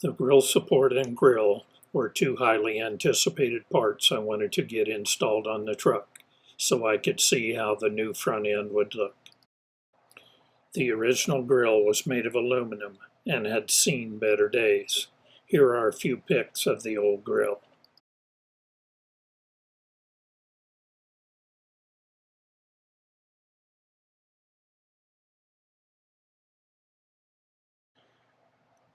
The grill support and grill were two highly anticipated parts I wanted to get installed on the truck so I could see how the new front end would look. The original grill was made of aluminum and had seen better days. Here are a few pics of the old grill.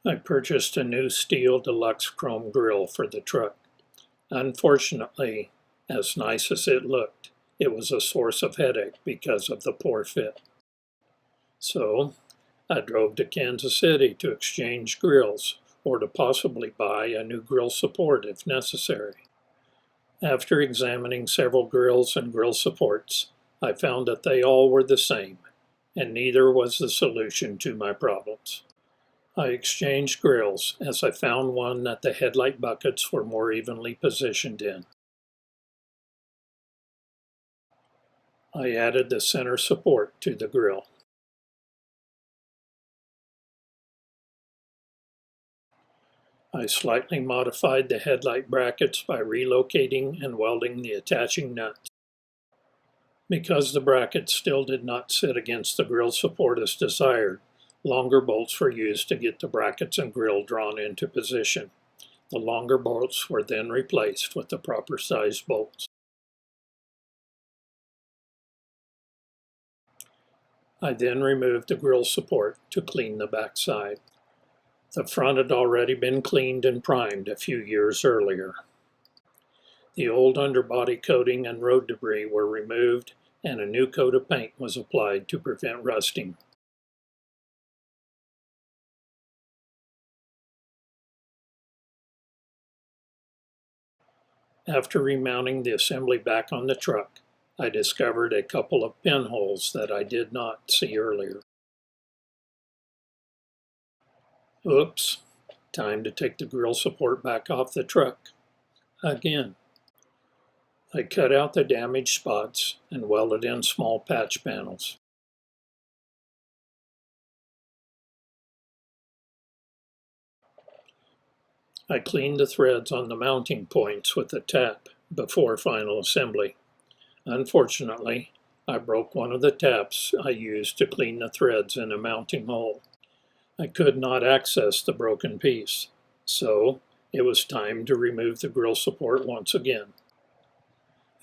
I purchased a new steel deluxe chrome grill for the truck. Unfortunately, as nice as it looked, it was a source of headache because of the poor fit. So I drove to Kansas City to exchange grills or to possibly buy a new grill support if necessary. After examining several grills and grill supports, I found that they all were the same, and neither was the solution to my problems. I exchanged grills as I found one that the headlight buckets were more evenly positioned in. I added the center support to the grill. I slightly modified the headlight brackets by relocating and welding the attaching nuts. Because the brackets still did not sit against the grill support as desired, longer bolts were used to get the brackets and grill drawn into position. The longer bolts were then replaced with the proper size bolts. I then removed the grill support to clean the backside. The front had already been cleaned and primed a few years earlier. The old underbody coating and road debris were removed and a new coat of paint was applied to prevent rusting. After remounting the assembly back on the truck, I discovered a couple of pinholes that I did not see earlier. Oops, time to take the grill support back off the truck. Again. I cut out the damaged spots and welded in small patch panels. I cleaned the threads on the mounting points with a tap before final assembly. Unfortunately, I broke one of the taps I used to clean the threads in a mounting hole. I could not access the broken piece, so it was time to remove the grill support once again.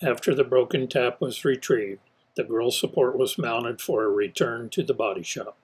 After the broken tap was retrieved, the grill support was mounted for a return to the body shop.